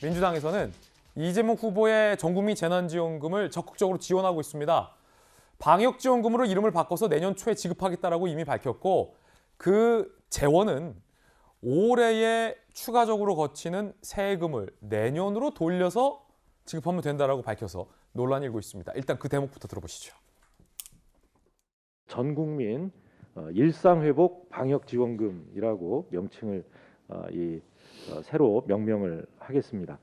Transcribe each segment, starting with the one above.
민주당에서는 이재명 후보의 전국민 재난지원금을 적극적으로 지원하고 있습니다. 방역지원금으로 이름을 바꿔서 내년 초에 지급하겠다라고 이미 밝혔고 그 재원은 올해에 추가적으로 거치는 세금을 내년으로 돌려서 지급하면 된다라고 밝혀서 논란이 일고 있습니다. 일단 그 대목부터 들어보시죠. 전 국민 일상회복 방역지원금이라고 명칭을 새로 명명을 하겠습니다.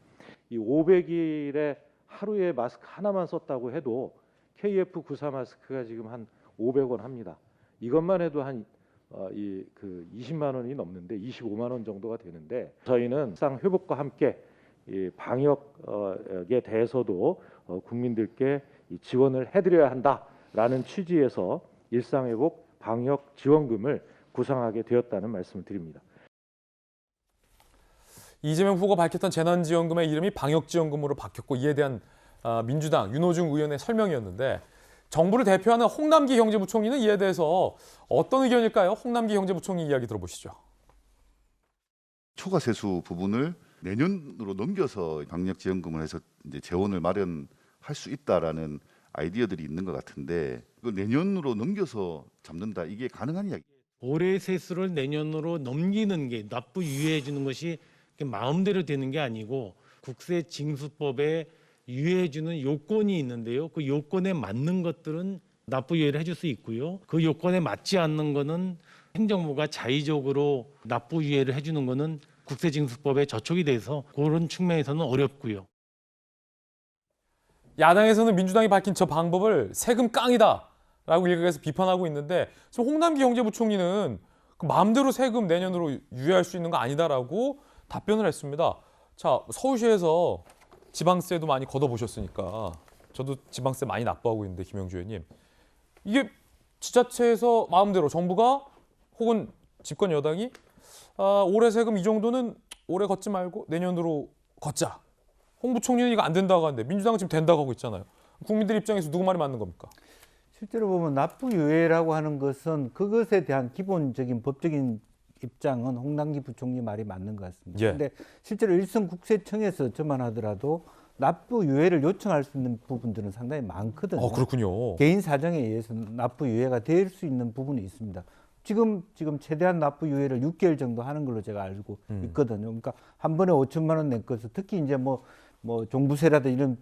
이 500일에 하루에 마스크 하나만 썼다고 해도 KF94 마스크가 지금 한 500원 합니다. 이것만 해도 한 20만 원이 넘는데 25만 원 정도가 되는데 저희는 일상회복과 함께 이 방역에 대해서도 국민들께 지원을 해드려야 한다라는 취지에서 일상회복 방역지원금을 구상하게 되었다는 말씀을 드립니다. 이재명 후보가 밝혔던 재난지원금의 이름이 방역지원금으로 바뀌었고 이에 대한 민주당 윤호중 의원의 설명이었는데 정부를 대표하는 홍남기 경제부총리는 이에 대해서 어떤 의견일까요? 홍남기 경제부총리 이야기 들어보시죠. 초과세수 부분을 내년으로 넘겨서 방역지원금을 해서 이제 재원을 마련할 수 있다라는 아이디어들이 있는 것 같은데 그 내년으로 넘겨서 잡는다 이게 가능한 이야기? 올해 세수를 내년으로 넘기는 게 납부 유예해 주는 것이 마음대로 되는 게 아니고 국세징수법에 유예해 주는 요건이 있는데요. 그 요건에 맞는 것들은 납부 유예를 해줄 수 있고요. 그 요건에 맞지 않는 거는 행정부가 자의적으로 납부 유예를 해주는 거는 국세징수법에 저촉이 돼서 그런 측면에서는 어렵고요. 야당에서는 민주당이 밝힌 저 방법을 세금 깡이다라고 일각에서 비판하고 있는데 지금 홍남기 경제부총리는 그 마음대로 세금 내년으로 유예할 수 있는 거 아니다라고 답변을 했습니다. 자, 서울시에서 지방세도 많이 걷어보셨으니까 저도 지방세 많이 납부하고 있는데 김영주 의원님 이게 지자체에서 마음대로 정부가 혹은 집권 여당이 올해 세금 이 정도는 올해 걷지 말고 내년으로 걷자. 홍 부총리는 이거 안 된다고 하는데 민주당은 지금 된다고 하고 있잖아요. 국민들 입장에서 누구 말이 맞는 겁니까? 실제로 보면 납부 유예라고 하는 것은 그것에 대한 기본적인 법적인 입장은 홍남기 부총리 말이 맞는 것 같습니다. 그런데 실제로 일선국세청에서 저만 하더라도 납부 유예를 요청할 수 있는 부분들은 상당히 많거든요. 그렇군요. 개인 사정에 의해서 납부 유예가 될 수 있는 부분이 있습니다. 지금 최대한 납부 유예를 6개월 정도 하는 걸로 제가 알고 있거든요. 그러니까 한 번에 5천만 원 낸 것을 특히 이제 뭐 종부세라든지 이런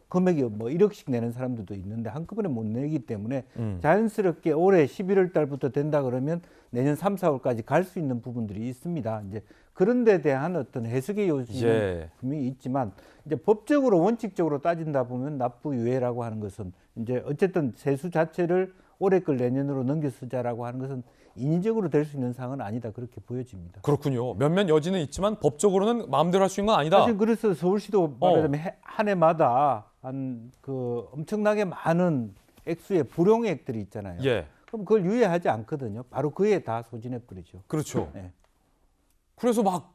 금액이 1억씩 내는 사람들도 있는데 한꺼번에 못 내기 때문에 자연스럽게 올해 11월 달부터 된다 그러면 내년 3, 4월까지 갈 수 있는 부분들이 있습니다. 이제 그런 데 대한 어떤 해석의 요지는 분명히 있지만 이제 법적으로 원칙적으로 따진다 보면 납부 유예라고 하는 것은 이제 어쨌든 세수 자체를 올해 걸 내년으로 넘겨 쓰자라고 하는 것은 인위적으로 될 수 있는 사항은 아니다 그렇게 보여집니다. 그렇군요. 몇몇 여지는 있지만 법적으로는 마음대로 할 수 있는 건 아니다. 사실 그래서 서울시도 말하자면 한 해마다 엄청나게 많은 액수의 불용액들이 있잖아요. 그럼 그걸 유예하지 않거든요. 바로 그에 다 소진해 버리죠. 그렇죠. 그래서 막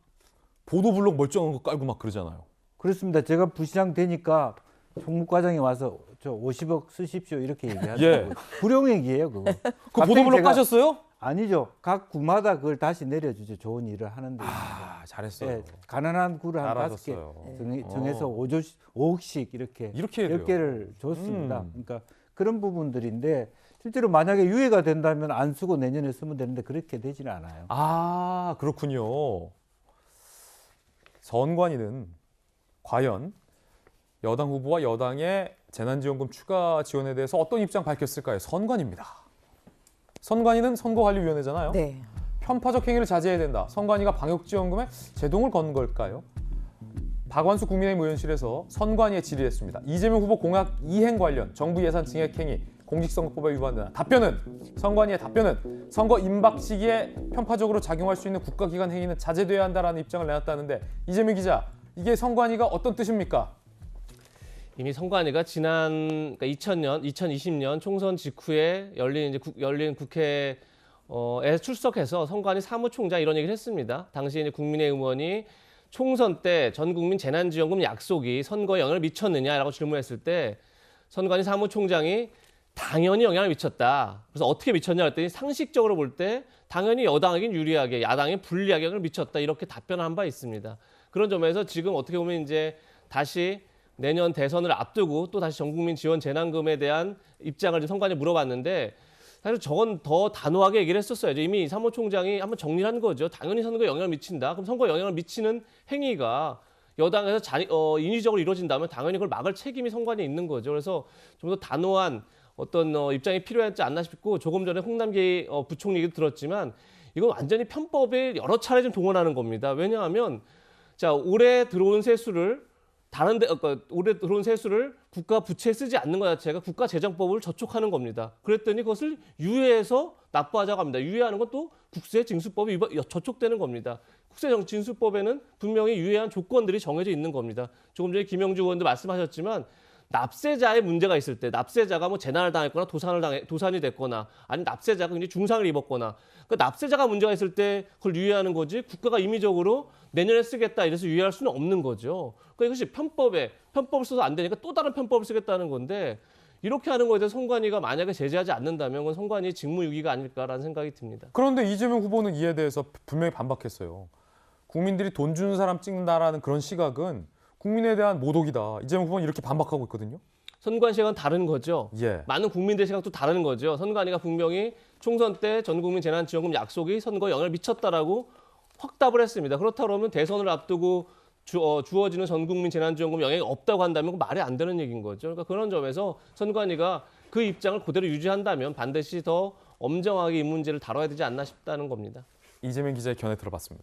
보도블록 멀쩡한 거 깔고 막 그러잖아요. 그렇습니다. 제가 부시장 되니까 총무과장이 와서 저 50억 쓰십시오 이렇게 얘기하더라고요. 불용액이에요 그거. 그 보도블록 까셨어요? 아니죠. 각 구마다 그걸 다시 내려주죠. 좋은 일을 하는데. 잘했어요. 가난한 구를 한 5개 정해서 5억씩 이렇게 10개를 줬습니다. 그러니까 그런 부분들인데 실제로 만약에 유예가 된다면 안 쓰고 내년에 쓰면 되는데 그렇게 되지는 않아요. 그렇군요. 선관위는 과연 여당 후보와 여당의 재난지원금 추가 지원에 대해서 어떤 입장 밝혔을까요? 선관위입니다. 선관위는 선거관리위원회잖아요. 네. 편파적 행위를 자제해야 된다. 선관위가 방역지원금에 제동을 건 걸까요? 박완수 국민의힘 의원실에서 선관위에 질의했습니다. 이재명 후보 공약 이행 관련 정부 예산 증액 행위 공직선거법에 위반되나? 선관위의 답변은 선거 임박 시기에 편파적으로 작용할 수 있는 국가기관 행위는 자제돼야 한다라는 입장을 내놨다는데 이재명 기자, 이게 선관위가 어떤 뜻입니까? 이미 선관위가 지난 2020년 총선 직후에 열린 국회에 출석해서 선관위 사무총장 이런 얘기를 했습니다. 당시 이제 국민의힘 의원이 총선 때 전 국민 재난지원금 약속이 선거에 영향을 미쳤느냐라고 질문했을 때 선관위 사무총장이 당연히 영향을 미쳤다. 그래서 어떻게 미쳤냐 했더니 상식적으로 볼 때 당연히 여당에겐 유리하게 야당에 불리하게 영향을 미쳤다. 이렇게 답변한 바 있습니다. 그런 점에서 지금 어떻게 보면 이제 다시 내년 대선을 앞두고 또 다시 전국민 지원 재난금에 대한 입장을 좀 선관위에 물어봤는데 사실 저건 더 단호하게 얘기를 했었어야죠. 이미 사무총장이 한번 정리를 한 거죠. 당연히 선거에 영향을 미친다. 그럼 선거에 영향을 미치는 행위가 여당에서 인위적으로 이루어진다면 당연히 그걸 막을 책임이 선관위에 있는 거죠. 그래서 좀 더 단호한 어떤 입장이 필요하지 않나 싶고 조금 전에 홍남기 부총리 얘기도 들었지만 이건 완전히 편법에 여러 차례 좀 동원하는 겁니다. 왜냐하면 자 올해 들어온 세수를 올해 들어온 세수를 국가 부채에 쓰지 않는 것 자체가 국가재정법을 저촉하는 겁니다. 그랬더니 그것을 유예해서 납부하자고 합니다. 유예하는 건 또 국세징수법이 저촉되는 겁니다. 국세징수법에는 분명히 유예한 조건들이 정해져 있는 겁니다. 조금 전에 김영주 의원도 말씀하셨지만 납세자의 문제가 있을 때 납세자가 뭐 재난을 당했거나 도산이 됐거나 아니면 납세자가 굉장히 중상을 입었거나 그 납세자가 문제가 있을 때 그걸 유예하는 거지 국가가 임의적으로 내년에 쓰겠다 이래서 유예할 수는 없는 거죠. 그러니까 이것이 편법을 써서 안 되니까 또 다른 편법을 쓰겠다는 건데 이렇게 하는 거에 대해서 선관위가 만약에 제재하지 않는다면 그건 선관위 직무유기가 아닐까라는 생각이 듭니다. 그런데 이재명 후보는 이에 대해서 분명히 반박했어요. 국민들이 돈 주는 사람 찍는다라는 그런 시각은 국민에 대한 모독이다. 이재명 후보는 이렇게 반박하고 있거든요. 선관 시각은 다른 거죠. 예. 많은 국민들의 시각도 다른 거죠. 선관위가 분명히 총선 때 전국민 재난지원금 약속이 선거에 영향을 미쳤다라고 확답을 했습니다. 그렇다 그러면 대선을 앞두고 주어지는 전국민 재난지원금 영향이 없다고 한다면 그 말이 안 되는 얘기인 거죠. 그러니까 그런 점에서 선관위가 그 입장을 그대로 유지한다면 반드시 더 엄정하게 이 문제를 다뤄야 되지 않나 싶다는 겁니다. 이재명 기자의 견해 들어봤습니다.